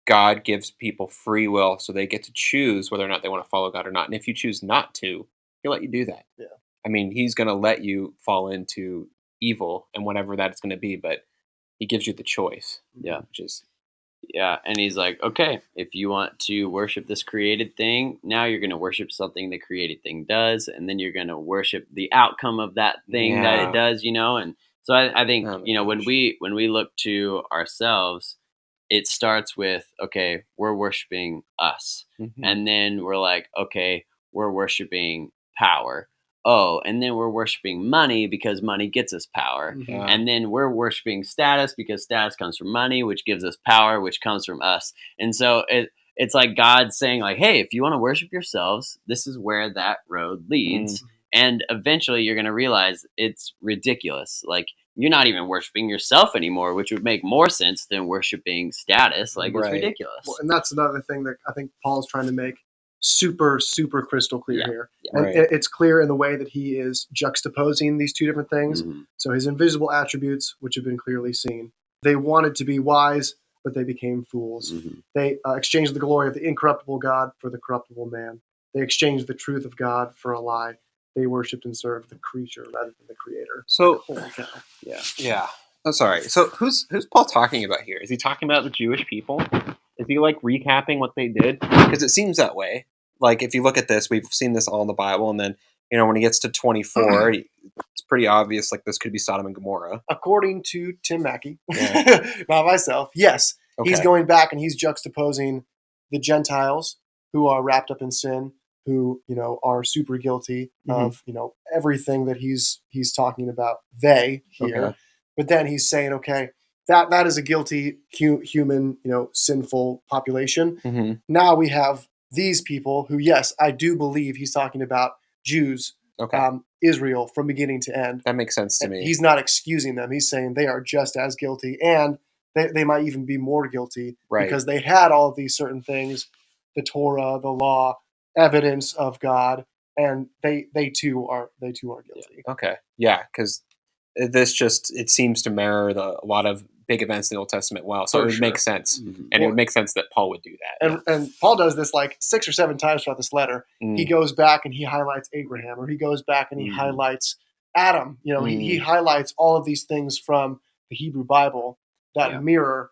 Speaker 2: God gives people free will, so they get to choose whether or not they want to follow God or not. And if you choose not to, he'll let you do that.
Speaker 3: Yeah.
Speaker 2: I mean, he's going to let you fall into evil and whatever that's going to be, but he gives you the choice.
Speaker 1: Yeah.
Speaker 2: Which is...
Speaker 1: Yeah, and he's like, okay, if you want to worship this created thing, now you're going to worship something the created thing does, and then you're going to worship the outcome of that thing that it does, and so I think, when we look to ourselves, it starts with, okay, we're worshiping us, and then we're like, okay, we're worshiping power. Oh, and then we're worshiping money because money gets us power. And then we're worshiping status because status comes from money, which gives us power, which comes from us. And so it's like God saying, like, hey, if you want to worship yourselves, this is where that road leads. And eventually you're going to realize it's ridiculous. Like, you're not even worshiping yourself anymore, which would make more sense than worshiping status. Like, it's ridiculous.
Speaker 3: Well, and that's another thing that I think Paul's trying to make super, super crystal clear here.
Speaker 1: Yeah.
Speaker 3: And it's clear in the way that he is juxtaposing these two different things. So his invisible attributes, which have been clearly seen, they wanted to be wise, but they became fools. They exchanged the glory of the incorruptible God for the corruptible man. They exchanged the truth of God for a lie. They worshipped and served the creature rather than the creator.
Speaker 2: So,
Speaker 3: holy cow.
Speaker 2: Yeah. I'm sorry. So who's Paul talking about here? Is he talking about the Jewish people? Is he like recapping what they did? Because it seems that way. like if you look at this, we've seen this all in the Bible, and then when he gets to 24, it's pretty obvious like this could be Sodom and Gomorrah.
Speaker 3: According to Tim Mackey,
Speaker 2: Yeah.
Speaker 3: not myself, yes, he's
Speaker 2: Okay.
Speaker 3: going back and he's juxtaposing the Gentiles who are wrapped up in sin, who are super guilty of everything that he's talking about. They here,
Speaker 2: Okay.
Speaker 3: but then he's saying, okay, that is a guilty human, sinful population.
Speaker 2: Mm-hmm.
Speaker 3: Now we have these people who, yes, I do believe he's talking about Jews,
Speaker 2: Okay.
Speaker 3: Israel from beginning to end.
Speaker 2: That makes sense to
Speaker 3: And
Speaker 2: me.
Speaker 3: he's not excusing them. He's saying they are just as guilty, and they might even be more guilty because they had all of these certain things, the Torah, the law, evidence of God, and they too are guilty.
Speaker 2: Okay. Yeah, because it seems to mirror a lot of big events in the Old Testament well. So it would make sense.
Speaker 1: Mm-hmm.
Speaker 2: And it would make sense that Paul would do that.
Speaker 3: And Paul does this like 6 or 7 times throughout this letter. He goes back and he highlights Abraham, or he goes back and he highlights Adam. He highlights all of these things from the Hebrew Bible that mirror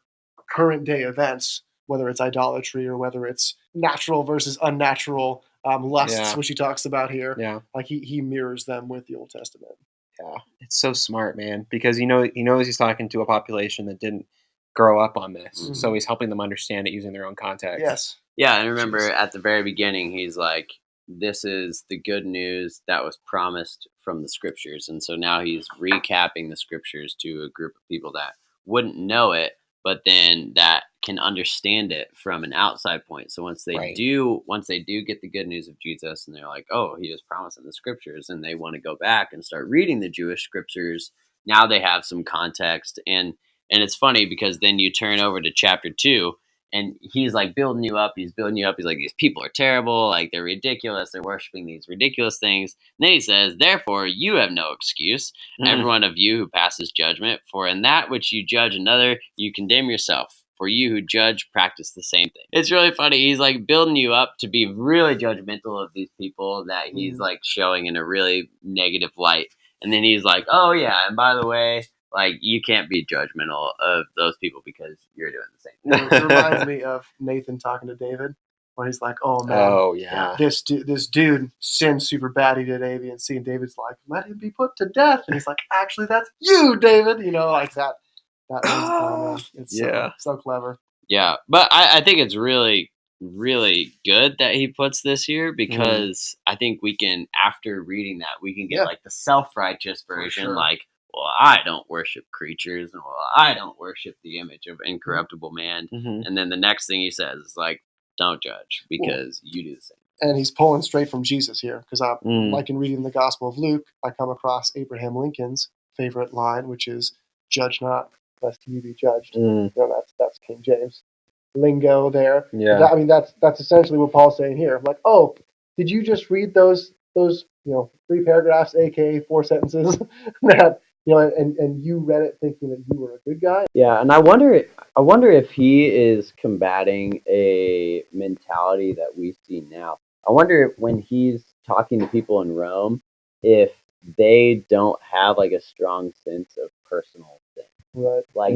Speaker 3: current day events, whether it's idolatry or whether it's natural versus unnatural lusts, which he talks about here.
Speaker 2: Yeah.
Speaker 3: Like he mirrors them with the Old Testament.
Speaker 2: Yeah, it's so smart, man, because he knows he's talking to a population that didn't grow up on this, so he's helping them understand it using their own context.
Speaker 3: Yes.
Speaker 1: Yeah, and remember at the very beginning, he's like, "This is the good news that was promised from the scriptures," and so now he's recapping the scriptures to a group of people that wouldn't know it, but then that can understand it from an outside point. So once they do get the good news of Jesus, and they're like, "Oh, he was promised in the scriptures," and they want to go back and start reading the Jewish scriptures, now they have some context. And it's funny because then you turn over to chapter 2, and he's like building you up. He's building you up. He's like, these people are terrible. Like, they're ridiculous. They're worshiping these ridiculous things. And then he says, therefore, you have no excuse, every one of you who passes judgment. For in that which you judge another, you condemn yourself. For you who judge, practice the same thing. It's really funny. He's like building you up to be really judgmental of these people that he's like showing in a really negative light. And then he's like, oh, yeah, and by the way, like, you can't be judgmental of those people because you're doing the same thing.
Speaker 3: It reminds me of Nathan talking to David, where he's like, "Oh man, this dude sinned super bad. He did A, B, and C." And David's like, "Let him be put to death." And he's like, "Actually, that's you, David." Like that. It's so clever.
Speaker 1: Yeah, but I think it's really, really good that he puts this here, because I think we can, after reading that, we can get like the self-righteous version, like, well, I don't worship creatures, and well, I don't worship the image of incorruptible man. And then the next thing he says is like, don't judge, because you do the same.
Speaker 3: And he's pulling straight from Jesus here, because like in reading the Gospel of Luke, I come across Abraham Lincoln's favorite line, which is, "Judge not, lest you be judged." That's King James lingo there.
Speaker 2: Yeah.
Speaker 3: That's essentially what Paul's saying here. I'm like, oh, did you just read those 3 paragraphs, aka 4 sentences that and you read it thinking that you were a good guy?
Speaker 1: Yeah, and I wonder if he is combating a mentality that we see now. I wonder if, when he's talking to people in Rome, if they don't have like a strong sense of personal sin.
Speaker 3: Right.
Speaker 1: Like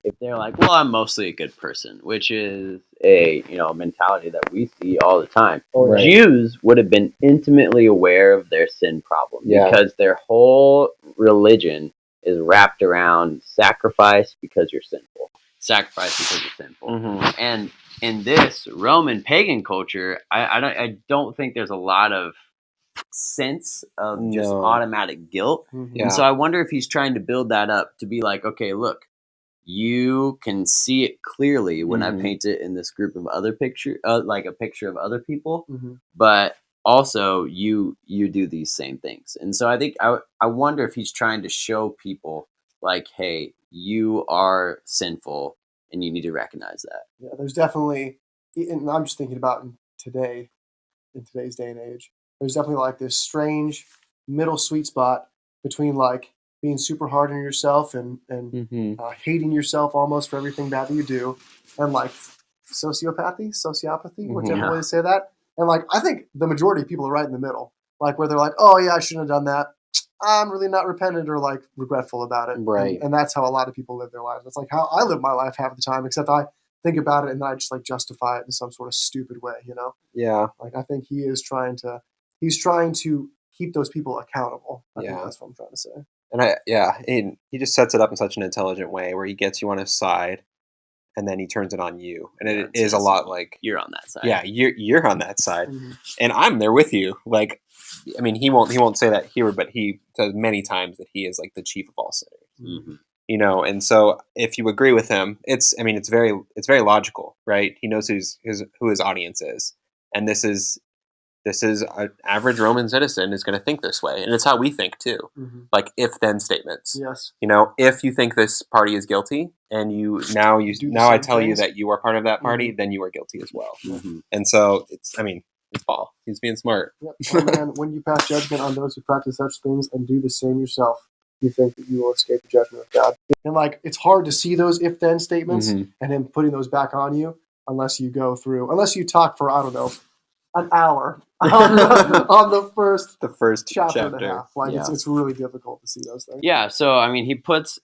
Speaker 1: if they're like, well, I'm mostly a good person, which is a mentality that we see all the time.
Speaker 3: Right.
Speaker 1: Jews would have been intimately aware of their sin problem because their whole religion is wrapped around sacrifice because you're sinful. Sacrifice because you're sinful. And in this Roman pagan culture, I don't think there's a lot of sense of just automatic guilt. And so I wonder if he's trying to build that up to be like, okay, look, you can see it clearly when I paint it in this group of other picture, like a picture of other people, but also you do these same things. And so I think I wonder if he's trying to show people like, hey, you are sinful and you need to recognize that.
Speaker 3: Yeah, there's definitely, and I'm just thinking about in today's day and age, there's definitely like this strange middle sweet spot between like being super hard on yourself and hating yourself almost for everything bad that you do, and like sociopathy, whichever way to say that. And like, I think the majority of people are right in the middle, like where they're like, oh yeah, I shouldn't have done that. I'm really not repentant or like regretful about it.
Speaker 1: Right.
Speaker 3: And that's how a lot of people live their lives. That's like how I live my life half the time, except I think about it and then I just like justify it in some sort of stupid way, you know?
Speaker 2: Yeah.
Speaker 3: Like I think he's trying to keep those people accountable. I think that's what I'm trying to say.
Speaker 2: And he just sets it up in such an intelligent way where he gets you on his side, and then he turns it on you, and it is a lot like
Speaker 1: you're on that side.
Speaker 2: Yeah, you're on that side, and I'm there with you. Like, I mean, he won't say that here, but he says many times that he is like the chief of all sinners. You know, and so if you agree with him, it's very logical, right? He knows who his audience is, and this is an average Roman citizen is going to think this way, and it's how we think too. Like if then statements.
Speaker 3: Yes.
Speaker 2: You know, if you think this party is guilty, and now I tell you that you are part of that party, then you are guilty as well. And so it's Paul. He's being smart.
Speaker 3: Yep. Oh, man, when you pass judgment on those who practice such things and do the same yourself, you think that you will escape the judgment of God. And like it's hard to see those if then statements and him putting those back on you unless you talk for, I don't know, an hour on the first chapter and a half. Like it's really difficult to see those things.
Speaker 1: Yeah, so I mean he puts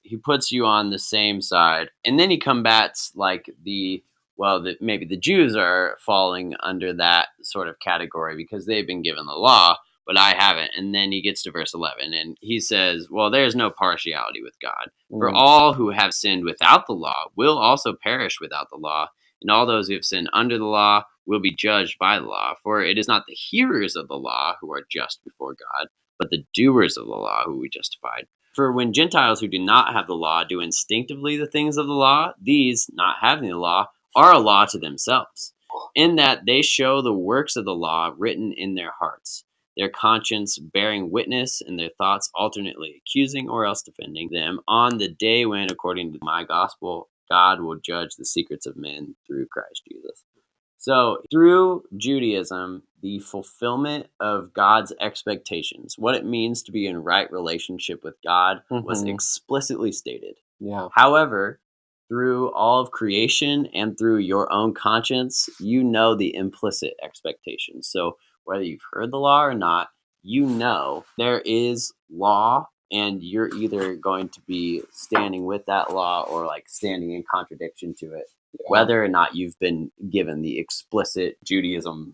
Speaker 1: you on the same side, and then he combats like maybe the Jews are falling under that sort of category because they've been given the law, but I haven't. And then he gets to verse 11 and he says, well, there's no partiality with God. For all who have sinned without the law will also perish without the law, and all those who have sinned under the law will be judged by the law. For it is not the hearers of the law who are just before God, but the doers of the law who will be justified. For when Gentiles who do not have the law do instinctively the things of the law, these, not having the law, are a law to themselves, in that they show the works of the law written in their hearts, their conscience bearing witness, and their thoughts alternately accusing or else defending them on the day when, according to my gospel, God will judge the secrets of men through Christ Jesus. So through Judaism, the fulfillment of God's expectations, what it means to be in right relationship with God, was explicitly stated.
Speaker 2: Yeah.
Speaker 1: However, through all of creation and through your own conscience, you know the implicit expectations. So whether you've heard the law or not, you know there is law, and you're either going to be standing with that law or like standing in contradiction to it, whether or not you've been given the explicit Judaism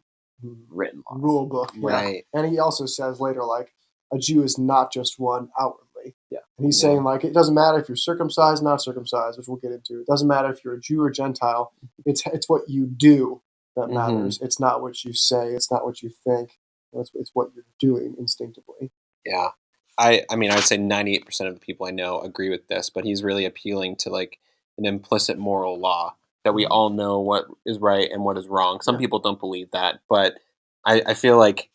Speaker 1: written laws.
Speaker 3: Rule book.
Speaker 2: Right.
Speaker 3: And he also says later, like, a Jew is not just one outwardly.
Speaker 1: Yeah.
Speaker 3: And he's saying, like, it doesn't matter if you're circumcised, not circumcised, which we'll get into. It doesn't matter if you're a Jew or Gentile. It's what you do that matters. It's not what you say. It's not what you think. It's what you're doing instinctively.
Speaker 2: Yeah. I mean, I would say 98% of the people I know agree with this, but he's really appealing to like an implicit moral law that we all know what is right and what is wrong. Some people don't believe that, but I feel like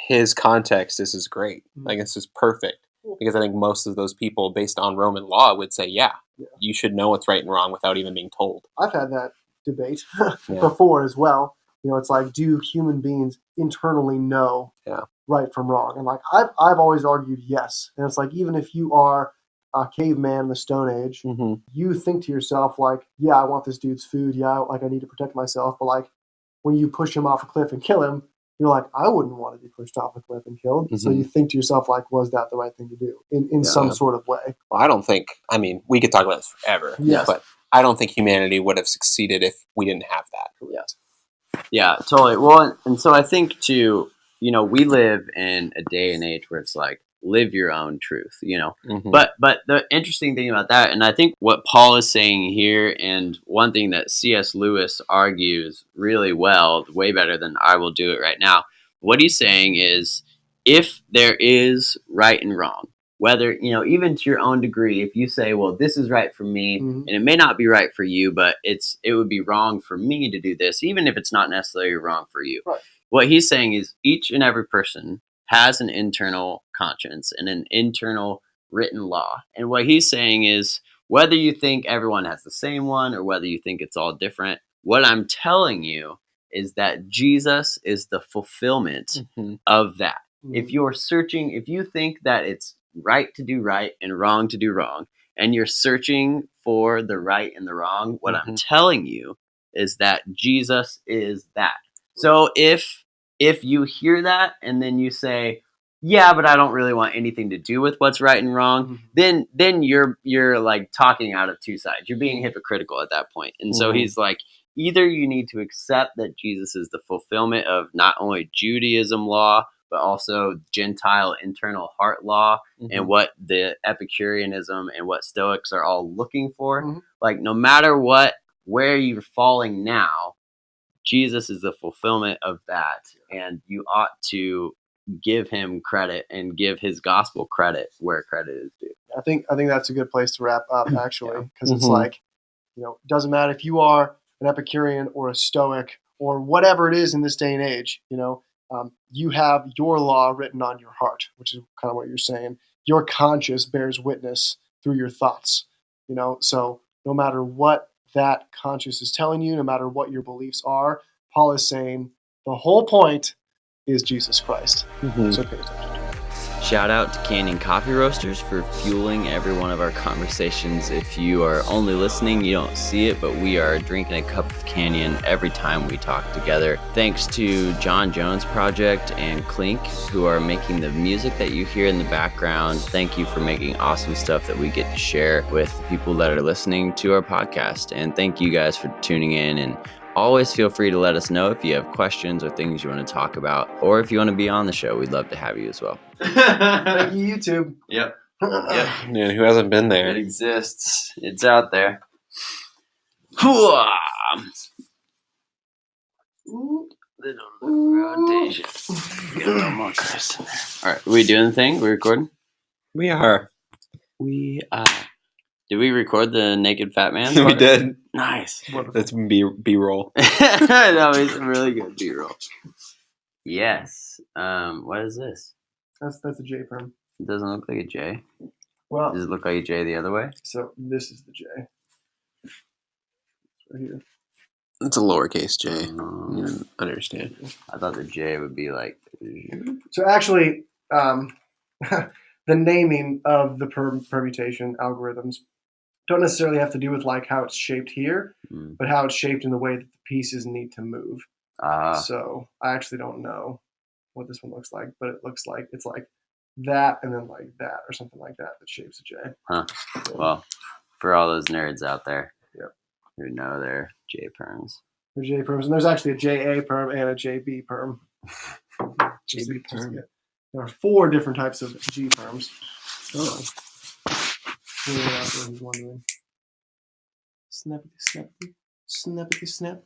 Speaker 2: his context, this is great. Like this is perfect because I think most of those people based on Roman law would say, yeah, you should know what's right and wrong without even being told.
Speaker 3: I've had that debate before as well. You know, it's like, do human beings internally know right from wrong? And like, I've always argued yes. And it's like, even if you are a caveman in the Stone Age, you think to yourself like, yeah, I want this dude's food. Yeah, like I need to protect myself. But like, when you push him off a cliff and kill him, you're like, I wouldn't want to be pushed off a cliff and killed. So you think to yourself like, was that the right thing to do in some sort of way?
Speaker 2: Well, I don't think. I mean, we could talk about this forever.
Speaker 3: Yes.
Speaker 2: But I don't think humanity would have succeeded if we didn't have that.
Speaker 1: Yeah, totally. Well, and so I think too, you know, we live in a day and age where it's like, live your own truth, you know. But the interesting thing about that, and I think what Paul is saying here, and one thing that C.S. Lewis argues really well, way better than I will do it right now, what he's saying is, if there is right and wrong, whether, you know, even to your own degree, if you say, well, this is right for me, and it may not be right for you, but it would be wrong for me to do this, even if it's not necessarily wrong for you.
Speaker 3: Right.
Speaker 1: What he's saying is each and every person has an internal conscience and an internal written law. And what he's saying is, whether you think everyone has the same one or whether you think it's all different, what I'm telling you is that Jesus is the fulfillment of that. If you're searching, if you think that it's right to do right and wrong to do wrong, and you're searching for the right and the wrong, what I'm telling you is that Jesus is that. So if you hear that and then you say, yeah, but I don't really want anything to do with what's right and wrong, then you're like talking out of two sides. You're being hypocritical at that point. And so he's like, either you need to accept that Jesus is the fulfillment of not only Judaism law, but also Gentile internal heart law, and what the Epicureanism and what Stoics are all looking for. Like, no matter where you're falling now, Jesus is the fulfillment of that, and you ought to give him credit and give his gospel credit where credit is due.
Speaker 3: I think that's a good place to wrap up, actually, because it's like, it doesn't matter if you are an Epicurean or a Stoic or whatever it is in this day and age. You have your law written on your heart, which is kind of what you're saying. Your conscience bears witness through your thoughts. So no matter what that conscience is telling you, no matter what your beliefs are, Paul is saying the whole point is Jesus Christ. So pay attention.
Speaker 1: Shout out to Canyon Coffee Roasters for fueling every one of our conversations. If you are only listening, you don't see it, but we are drinking a cup of Canyon every time we talk together. Thanks to John Jones Project and Clink, who are making the music that you hear in the background. Thank you for making awesome stuff that we get to share with people that are listening to our podcast. And thank you guys for tuning in, and always feel free to let us know if you have questions or things you want to talk about, or if you want to be on the show. We'd love to have you as well.
Speaker 3: Thank you, YouTube.
Speaker 1: Yep.
Speaker 2: Yeah, who hasn't been there?
Speaker 1: It exists. It's out there. Rotation. Get a little more Chris in there. All right, are we doing the thing? We recording?
Speaker 2: We are.
Speaker 1: We are. Did we record the naked fat man?
Speaker 2: We did.
Speaker 1: Nice.
Speaker 2: That's B-roll.
Speaker 1: That was really good B-roll. Yes. What is this?
Speaker 3: That's a J perm.
Speaker 1: It doesn't look like a J.
Speaker 3: Well,
Speaker 1: Does it look like a J the other way?
Speaker 3: So this is the J. Right here.
Speaker 2: It's a lowercase J. I understand.
Speaker 1: I thought the J would be like.
Speaker 3: So actually, the naming of the permutation algorithms don't necessarily have to do with like how it's shaped here, but how it's shaped in the way that the pieces need to move. So I actually don't know what this one looks like, but it looks like it's like that and then like that or something like that shapes a J.
Speaker 1: Huh. Well, for all those nerds out there who know their J perms.
Speaker 3: There's J perms, and there's actually a JA perm and a JB perm.
Speaker 2: JB perm.
Speaker 3: There are 4 different types of G perms. Oh. Who's wondering. Snappity, snappity, snappity, snap.